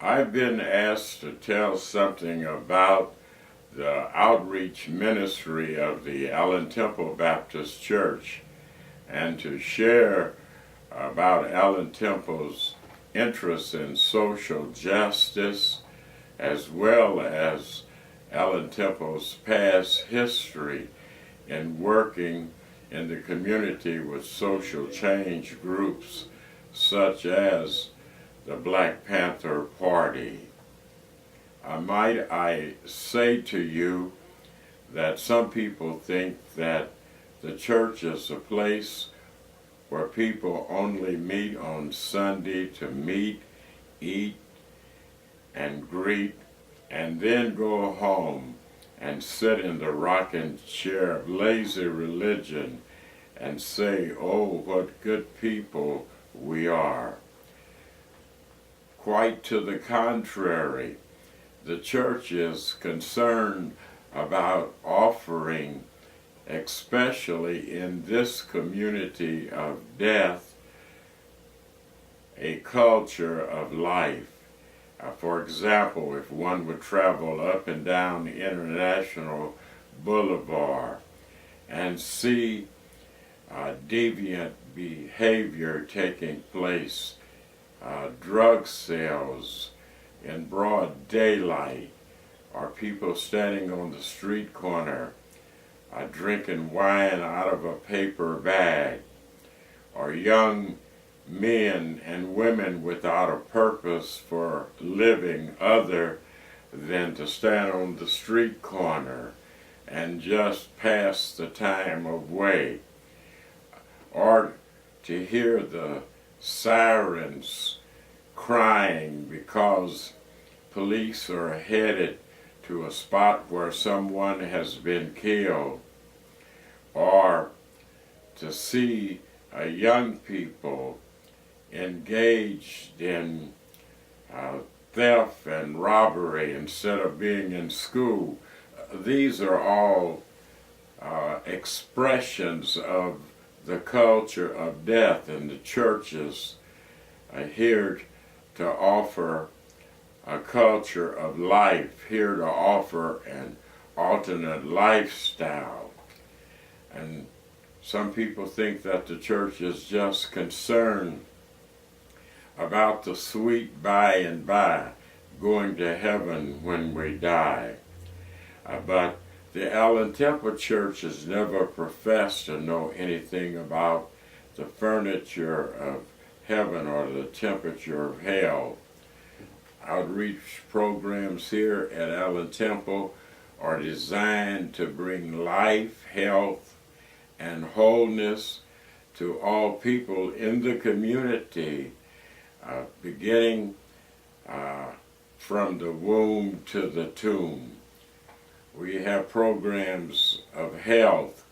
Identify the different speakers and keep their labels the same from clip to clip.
Speaker 1: I've been asked to tell something about the outreach ministry of the Allen Temple Baptist Church and to share about Allen Temple's interest in social justice as well as Allen Temple's past history in working in the community with social change groups such as the Black Panther Party. Might I say to you that some people think that the church is a place where people only meet on Sunday to meet, eat, and greet, and then go home and sit in the rocking chair of lazy religion and say, "Oh, what good people we are." Quite to the contrary, the church is concerned about offering, especially in this community of death, a culture of life. For example, if one would travel up and down International Boulevard and see deviant behavior taking place, drug sales in broad daylight, or people standing on the street corner drinking wine out of a paper bag, or young men and women without a purpose for living other than to stand on the street corner and just pass the time away, or to hear the sirens crying because police are headed to a spot where someone has been killed, or to see young people engaged in theft and robbery instead of being in school. These are all expressions of the culture of death, and the churches are here to offer a culture of life, here to offer an alternate lifestyle. And some people think that the church is just concerned about the sweet by and by, going to heaven when we die. But the Allen Temple Church has never professed to know anything about the furniture of heaven or the temperature of hell. Outreach programs here at Allen Temple are designed to bring life, health, and wholeness to all people in the community, beginning from the womb to the tomb. We have programs of health,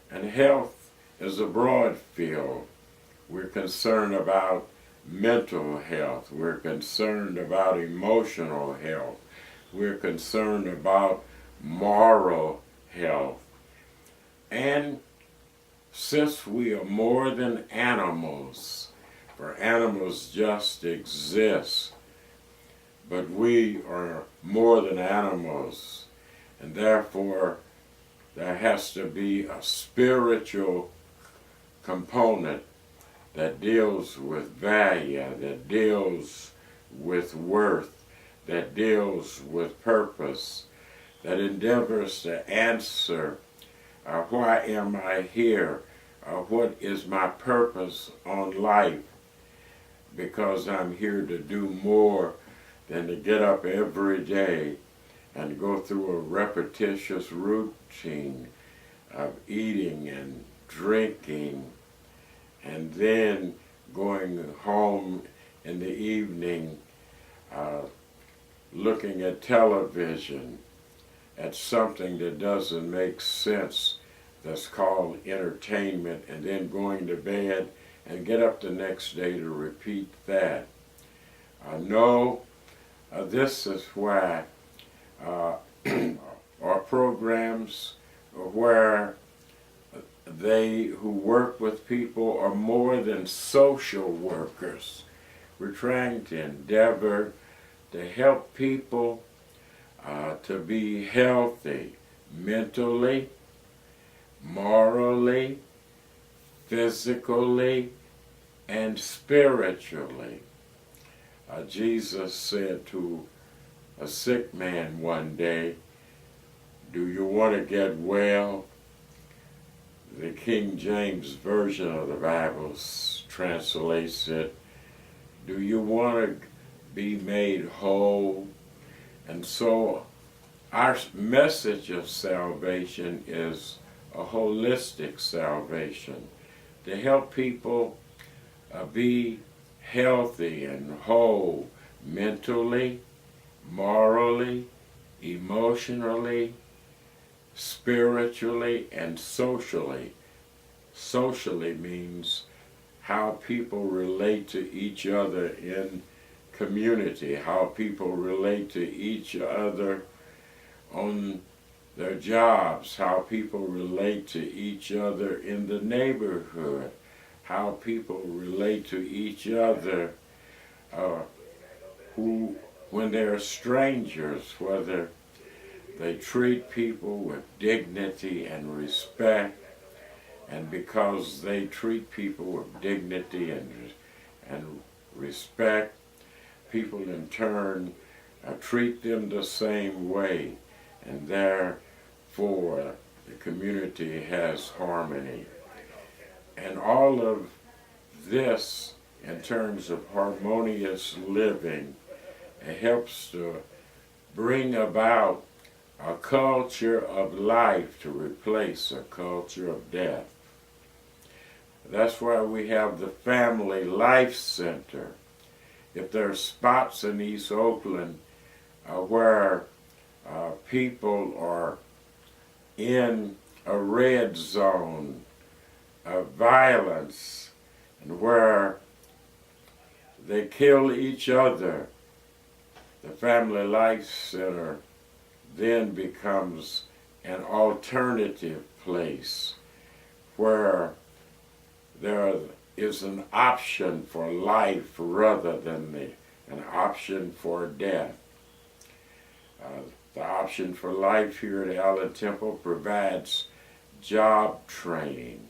Speaker 1: and health is a broad field. We're concerned about mental health. We're concerned about emotional health. We're concerned about moral health. And since we are more than animals, for animals just exist, but we are more than animals, and therefore there has to be a spiritual component that deals with value, that deals with worth, that deals with purpose, that endeavors to answer, why am I here? What is my purpose on life? Because I'm here to do more than to get up every day and go through a repetitious routine of eating and drinking, and then going home in the evening, looking at television, at something that doesn't make sense, that's called entertainment, and then going to bed and get up the next day to repeat that. No, this is why our programs where they who work with people are more than social workers. We're trying to endeavor to help people to be healthy mentally, morally, physically, and spiritually. Jesus said to a sick man one day, "Do you want to get well?" The King James Version of the Bible translates it, "Do you want to be made whole?" And so our message of salvation is a holistic salvation, to help people be healthy and whole mentally, morally, emotionally, spiritually, and socially. Socially means how people relate to each other in community, how people relate to each other on their jobs, how people relate to each other in the neighborhood, how people relate to each other who, when they're strangers, whether they treat people with dignity and respect, and because they treat people with dignity and respect, people in turn treat them the same way, and therefore the community has harmony. And all of this, in terms of harmonious living, it helps to bring about a culture of life to replace a culture of death. That's why we have the Family Life Center. If there are spots in East Oakland where people are in a red zone of violence and where they kill each other, the Family Life Center then becomes an alternative place where there is an option for life rather than an option for death. The option for life here at Allen Temple provides job training.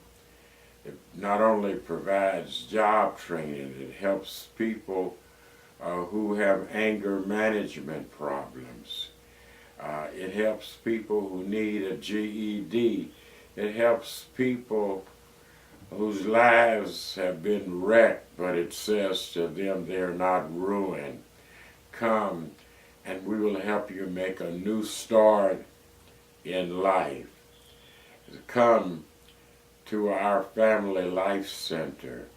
Speaker 1: It not only provides job training, it helps people who have anger management problems. It helps people who need a GED. It helps people whose lives have been wrecked, but it says to them they're not ruined. Come and we will help you make a new start in life. Come to our Family Life Center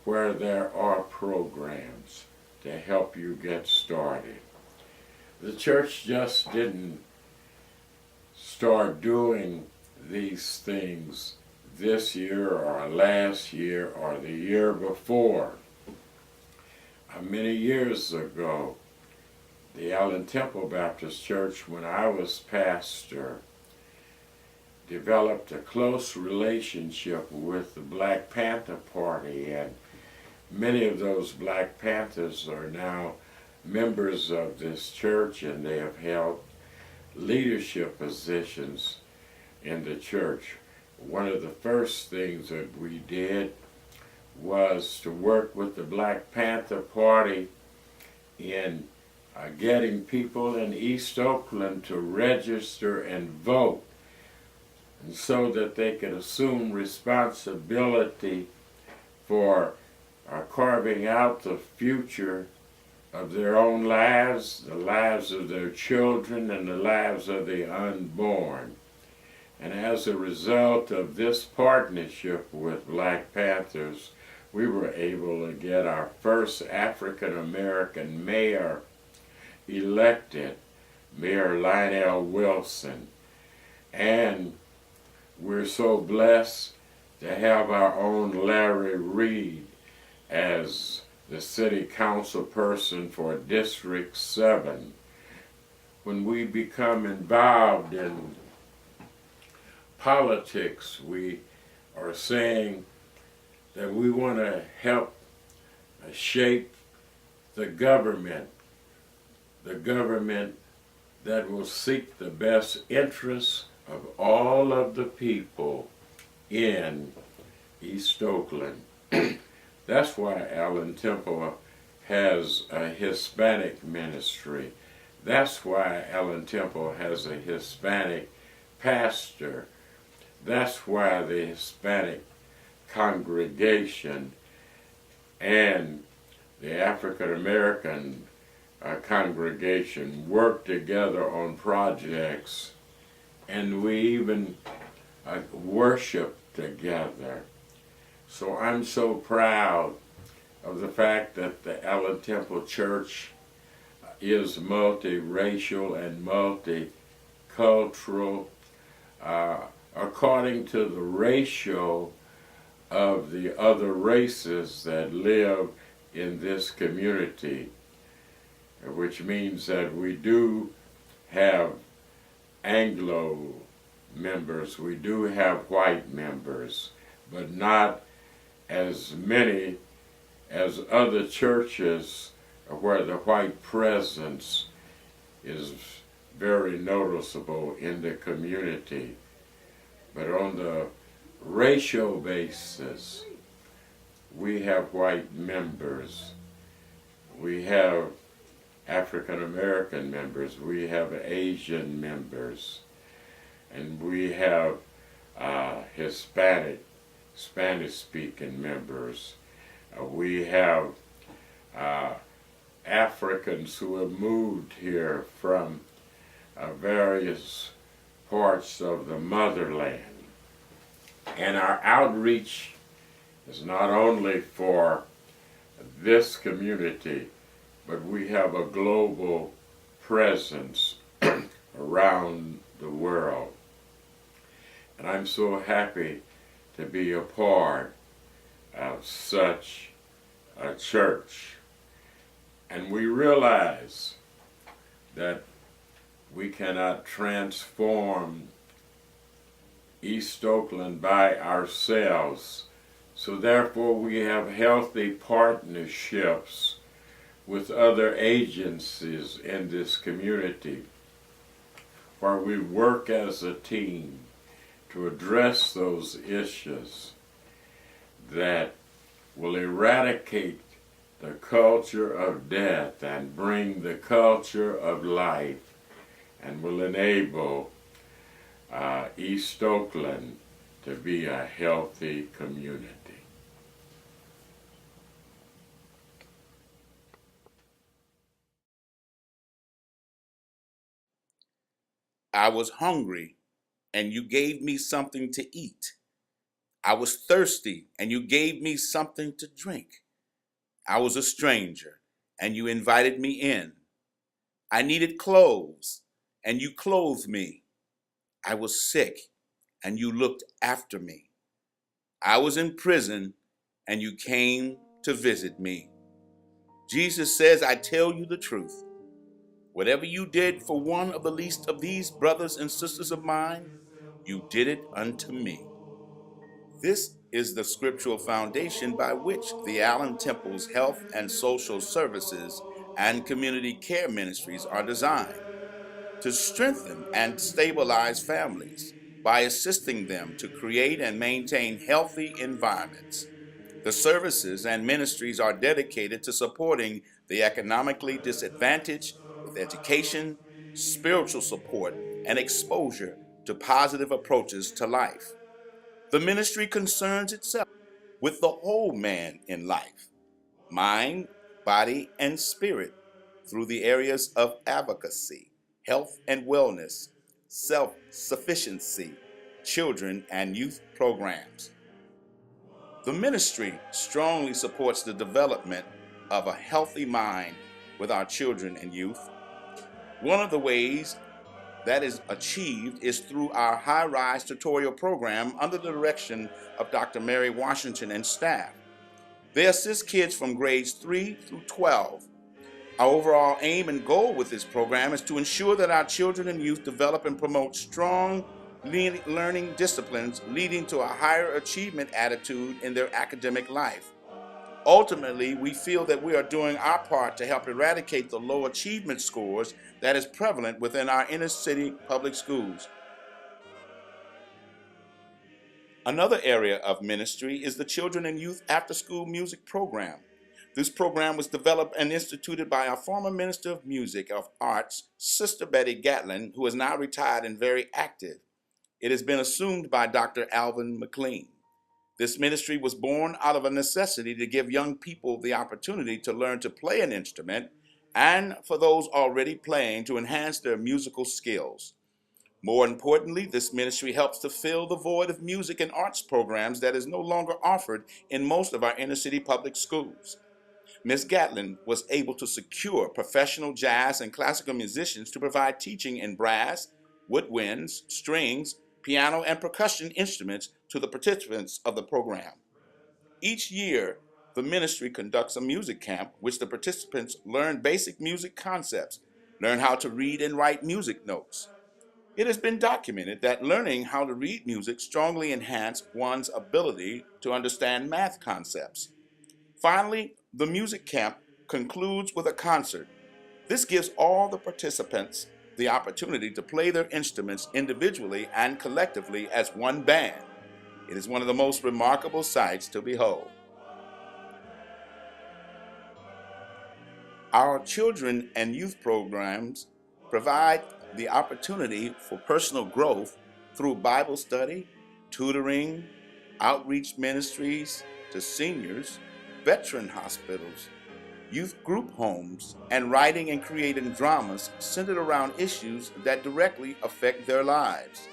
Speaker 1: where there are programs to help you get started. The church just didn't start doing these things this year or last year or the year before. Many years ago, the Allen Temple Baptist Church, when I was pastor, developed a close relationship with the Black Panther Party, and many of those Black Panthers are now members of this church, and they have held leadership positions in the church. One of the first things that we did was to work with the Black Panther Party in getting people in East Oakland to register and vote, and so that they could assume responsibility for carving out the future of their own lives, the lives of their children, and the lives of the unborn. And as a result of this partnership with Black Panthers, we were able to get our first African American mayor elected, Mayor Lionel Wilson. And we're so blessed to have our own Larry Reed as the city council person for District 7. When we become involved in politics, we are saying that we want to help shape the government the government that will seek the best interests of all of the people in East Oakland. That's why Allen Temple has a Hispanic ministry. That's why Allen Temple has a Hispanic pastor. That's why the Hispanic congregation and the African American congregation work together on projects, and we even worship together. So I'm so proud of the fact that the Allen Temple Church is multiracial and multicultural according to the ratio of the other races that live in this community, which means that we do have Anglo members, we do have white members, but not as many as other churches where the white presence is very noticeable in the community. But on the racial basis, we have white members, we have African American members, we have Asian members, and we have Hispanic, Spanish-speaking members. We have Africans who have moved here from various parts of the motherland. And our outreach is not only for this community, but we have a global presence around the world. And I'm so happy to be a part of such a church. And we realize that we cannot transform East Oakland by ourselves. So therefore we have healthy partnerships with other agencies in this community where we work as a team to address those issues that will eradicate the culture of death and bring the culture of life, and will enable East Oakland to be a healthy community.
Speaker 2: I was hungry, and you gave me something to eat. I was thirsty, and you gave me something to drink. I was a stranger, and you invited me in. I needed clothes, and you clothed me. I was sick, and you looked after me. I was in prison, and you came to visit me. Jesus says, I tell you the truth. Whatever you did for one of the least of these brothers and sisters of mine, you did it unto me. This is the scriptural foundation by which the Allen Temple's health and social services and community care ministries are designed to strengthen and stabilize families by assisting them to create and maintain healthy environments. The services and ministries are dedicated to supporting the economically disadvantaged with education, spiritual support, and exposure to positive approaches to life. The ministry concerns itself with the whole man in life, mind, body, and spirit, through the areas of advocacy, health and wellness, self-sufficiency, children and youth programs. The ministry strongly supports the development of a healthy mind with our children and youth. One of the ways that is achieved is through our High Rise tutorial program under the direction of Dr. Mary Washington and staff. They assist kids from grades 3 through 12. Our overall aim and goal with this program is to ensure that our children and youth develop and promote strong learning disciplines leading to a higher achievement attitude in their academic life. Ultimately, we feel that we are doing our part to help eradicate the low achievement scores that is prevalent within our inner city public schools. Another area of ministry is the Children and Youth After School Music Program. This program was developed and instituted by our former Minister of Music of Arts, Sister Betty Gatlin, who is now retired and very active. It has been assumed by Dr. Alvin McLean. This ministry was born out of a necessity to give young people the opportunity to learn to play an instrument and for those already playing to enhance their musical skills. More importantly, this ministry helps to fill the void of music and arts programs that is no longer offered in most of our inner city public schools. Ms. Gatlin was able to secure professional jazz and classical musicians to provide teaching in brass, woodwinds, strings, piano, and percussion instruments to the participants of the program. Each year, the ministry conducts a music camp which the participants learn basic music concepts, learn how to read and write music notes. It has been documented that learning how to read music strongly enhances one's ability to understand math concepts. Finally, the music camp concludes with a concert. This gives all the participants the opportunity to play their instruments individually and collectively as one band. It is one of the most remarkable sights to behold. Our children and youth programs provide the opportunity for personal growth through Bible study, tutoring, outreach ministries to seniors, veteran hospitals, youth group homes, and writing and creating dramas centered around issues that directly affect their lives.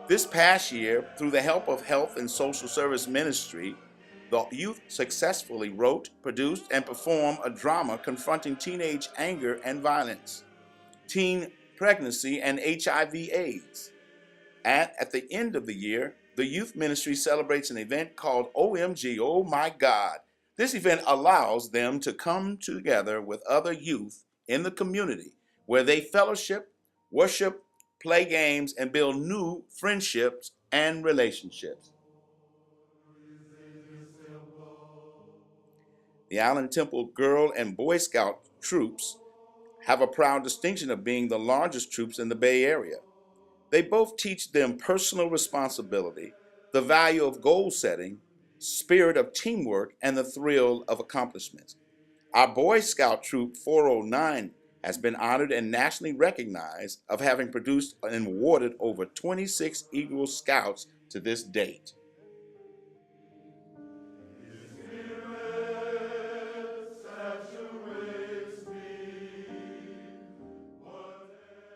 Speaker 2: This past year, through the help of Health and Social Service Ministry, the youth successfully wrote, produced, and performed a drama confronting teenage anger and violence, teen pregnancy, and HIV/AIDS. And at the end of the year, the youth ministry celebrates an event called OMG, Oh My God. This event allows them to come together with other youth in the community where they fellowship, worship, play games, and build new friendships and relationships. The Allen Temple Girl and Boy Scout troops have a proud distinction of being the largest troops in the Bay Area. They both teach them personal responsibility, the value of goal setting, spirit of teamwork, and the thrill of accomplishments. Our Boy Scout Troop 409 has been honored and nationally recognized of having produced and awarded over 26 Eagle Scouts to this date.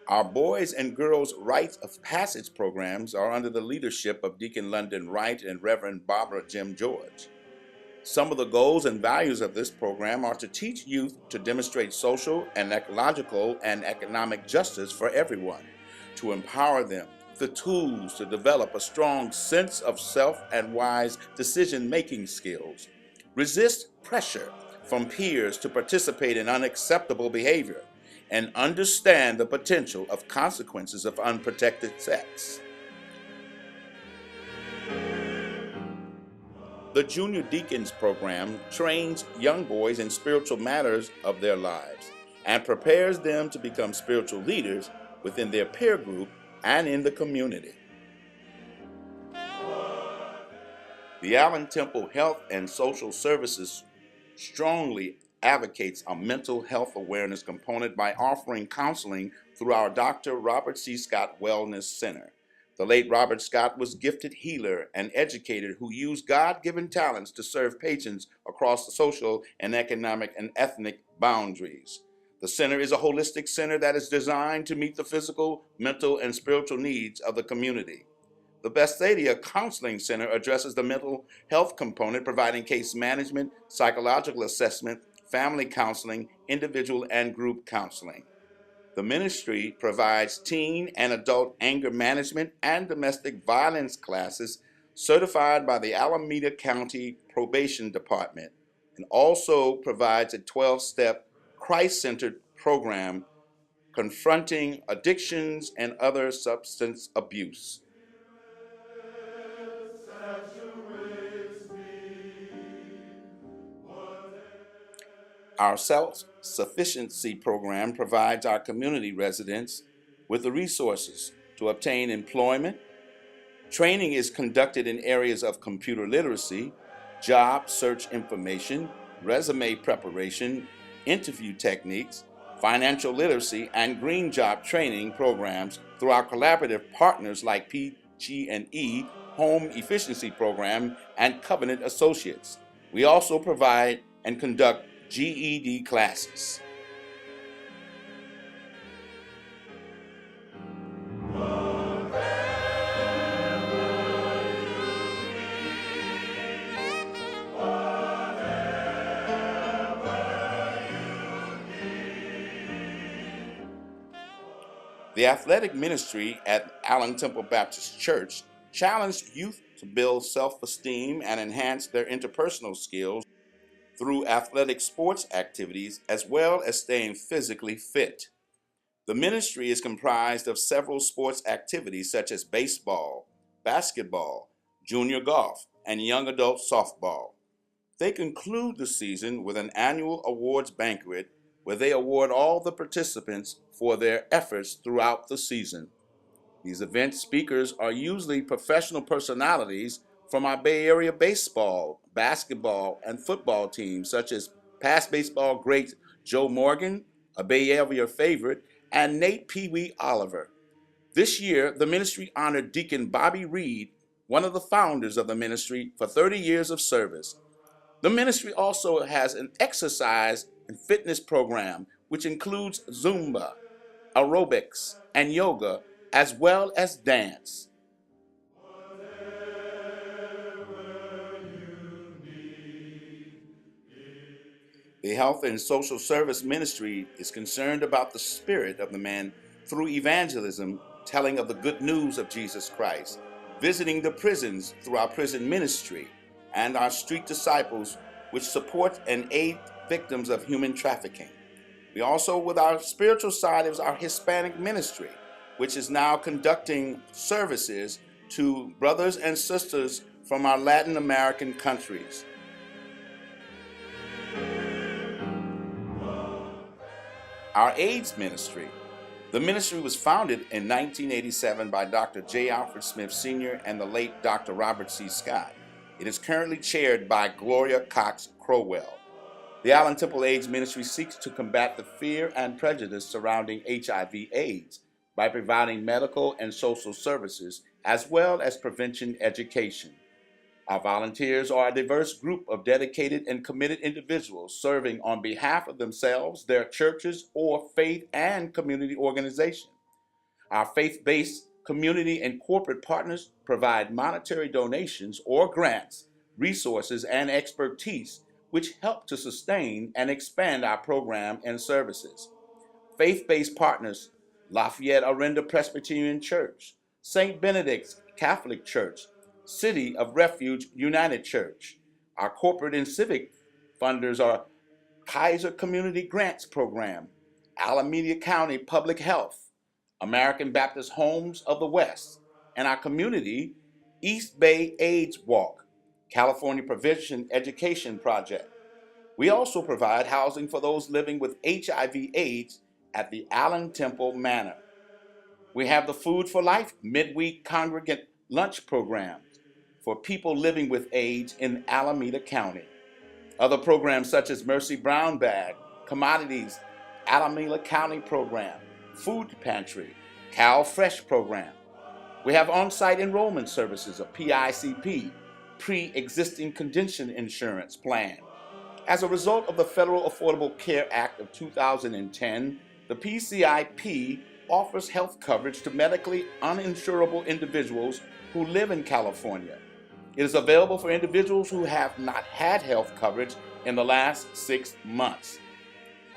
Speaker 2: Our Boys and Girls Rites of Passage programs are under the leadership of Deacon London Wright and Reverend Barbara Jim George. Some of the goals and values of this program are to teach youth to demonstrate social and ecological and economic justice for everyone, to empower them with the tools to develop a strong sense of self and wise decision-making skills, resist pressure from peers to participate in unacceptable behavior, and understand the potential of consequences of unprotected sex. The Junior Deacons program trains young boys in spiritual matters of their lives and prepares them to become spiritual leaders within their peer group and in the community. The Allen Temple Health and Social Services strongly advocates a mental health awareness component by offering counseling through our Dr. Robert C. Scott Wellness Center. The late Robert Scott was a gifted healer and educator who used God-given talents to serve patients across the social and economic and ethnic boundaries. The center is a holistic center that is designed to meet the physical, mental, and spiritual needs of the community. The Bethsaida Counseling Center addresses the mental health component, providing case management, psychological assessment, family counseling, individual and group counseling. The ministry provides teen and adult anger management and domestic violence classes certified by the Alameda County Probation Department, and also provides a 12-step Christ-centered program confronting addictions and other substance abuse. Our self-sufficiency program provides our community residents with the resources to obtain employment. Training is conducted in areas of computer literacy, job search information, resume preparation, interview techniques, financial literacy, and green job training programs through our collaborative partners like PG&E, Home Efficiency Program, and Covenant Associates. We also provide and conduct GED classes. The athletic ministry at Allen Temple Baptist Church challenged youth to build self-esteem and enhance their interpersonal skills through athletic sports activities as well as staying physically fit. The ministry is comprised of several sports activities such as baseball, basketball, junior golf, and young adult softball. They conclude the season with an annual awards banquet where they award all the participants for their efforts throughout the season. These event speakers are usually professional personalities from our Bay Area baseball, basketball, and football teams, such as past baseball great Joe Morgan, a Bay Area favorite, and Nate Pee Wee Oliver. This year, the ministry honored Deacon Bobby Reed, one of the founders of the ministry, for 30 years of service. The ministry also has an exercise and fitness program, which includes Zumba, aerobics, and yoga, as well as dance. The Health and Social Service Ministry is concerned about the spirit of the man through evangelism, telling of the good news of Jesus Christ, visiting the prisons through our prison ministry, and our street disciples, which support and aid victims of human trafficking. We also, with our spiritual side, is our Hispanic ministry, which is now conducting services to brothers and sisters from our Latin American countries. Our AIDS ministry. The ministry was founded in 1987 by Dr. J. Alfred Smith Sr. and the late Dr. Robert C. Scott. It is currently chaired by Gloria Cox Crowell. The Allen Temple AIDS Ministry seeks to combat the fear and prejudice surrounding HIV/AIDS by providing medical and social services as well as prevention education. Our volunteers are a diverse group of dedicated and committed individuals serving on behalf of themselves, their churches, or faith and community organization. Our faith-based community and corporate partners provide monetary donations or grants, resources, and expertise which help to sustain and expand our program and services. Faith-based partners, Lafayette Arenda Presbyterian Church, St. Benedict's Catholic Church, City of Refuge United Church. Our corporate and civic funders are Kaiser Community Grants Program, Alameda County Public Health, American Baptist Homes of the West, and our community, East Bay AIDS Walk, California Prevention Education Project. We also provide housing for those living with HIV/AIDS at the Allen Temple Manor. We have the Food for Life midweek congregant lunch programs for people living with AIDS in Alameda County. Other programs such as Mercy Brown Bag, Commodities, Alameda County Program, Food Pantry, Cal Fresh Program. We have on-site enrollment services of PICP, Pre-Existing Condition Insurance Plan. As a result of the Federal Affordable Care Act of 2010, the PCIP offers health coverage to medically uninsurable individuals who live in California. It is available for individuals who have not had health coverage in the last 6 months.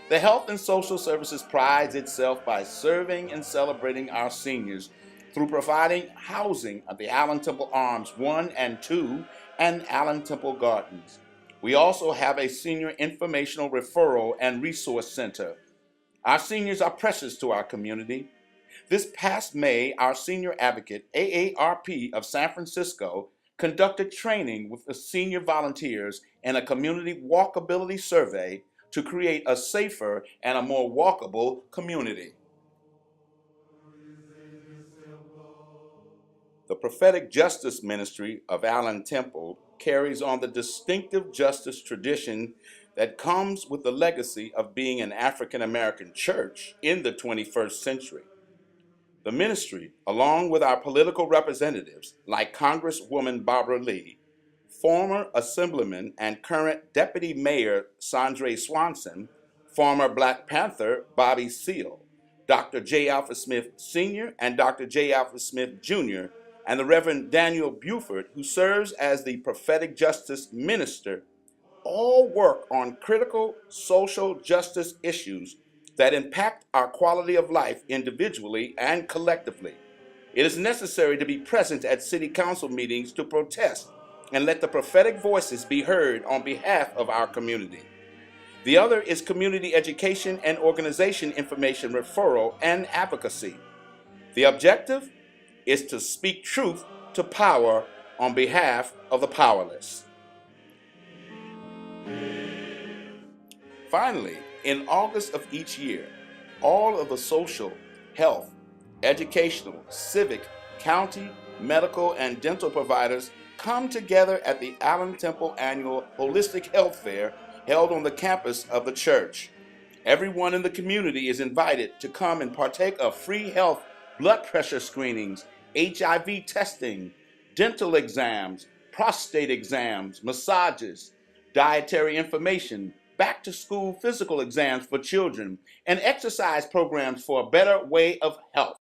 Speaker 2: The Health and Social Services prides itself by serving and celebrating our seniors through providing housing at the Allen Temple Arms 1 and 2 and Allen Temple Gardens. We also have a senior informational referral and resource center. Our seniors are precious to our community. This past May, our senior advocate, AARP of San Francisco, conducted training with the senior volunteers in a community walkability survey to create a safer and a more walkable community. The Prophetic Justice Ministry of Allen Temple carries on the distinctive justice tradition that comes with the legacy of being an African American church in the 21st century. The ministry, along with our political representatives like Congresswoman Barbara Lee, former Assemblyman and current Deputy Mayor Sandre Swanson, former Black Panther Bobby Seale, Dr. J. Alfred Smith Sr. and Dr. J. Alfred Smith Jr., and the Reverend Daniel Buford, who serves as the Prophetic Justice Minister, all work on critical social justice issues that impact our quality of life individually and collectively. It is necessary to be present at city council meetings to protest and let the prophetic voices be heard on behalf of our community. The other is community education and organization information referral and advocacy. The objective is to speak truth to power on behalf of the powerless. Finally, in August of each year, all of the social, health, educational, civic, county, medical, and dental providers come together at the Allen Temple Annual Holistic Health Fair held on the campus of the church. Everyone in the community is invited to come and partake of free health, blood pressure screenings, HIV testing, dental exams, prostate exams, massages, dietary information, back-to-school physical exams for children, and exercise programs for a better way of health.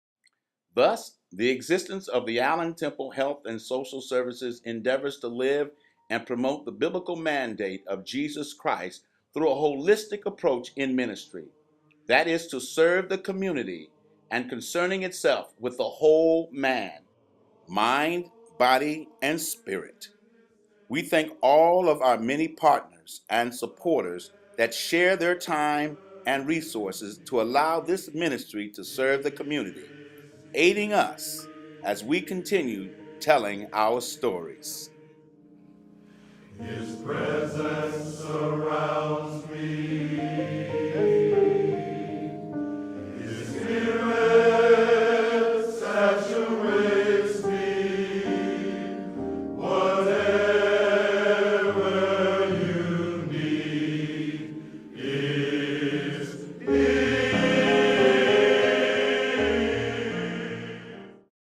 Speaker 2: Thus, the existence of the Allen Temple Health and Social Services endeavors to live and promote the biblical mandate of Jesus Christ through a holistic approach in ministry. That is to serve the community and concerning itself with the whole man, mind, body, and spirit. We thank all of our many partners and supporters that share their time and resources to allow this ministry to serve the community, aiding us as we continue telling our stories.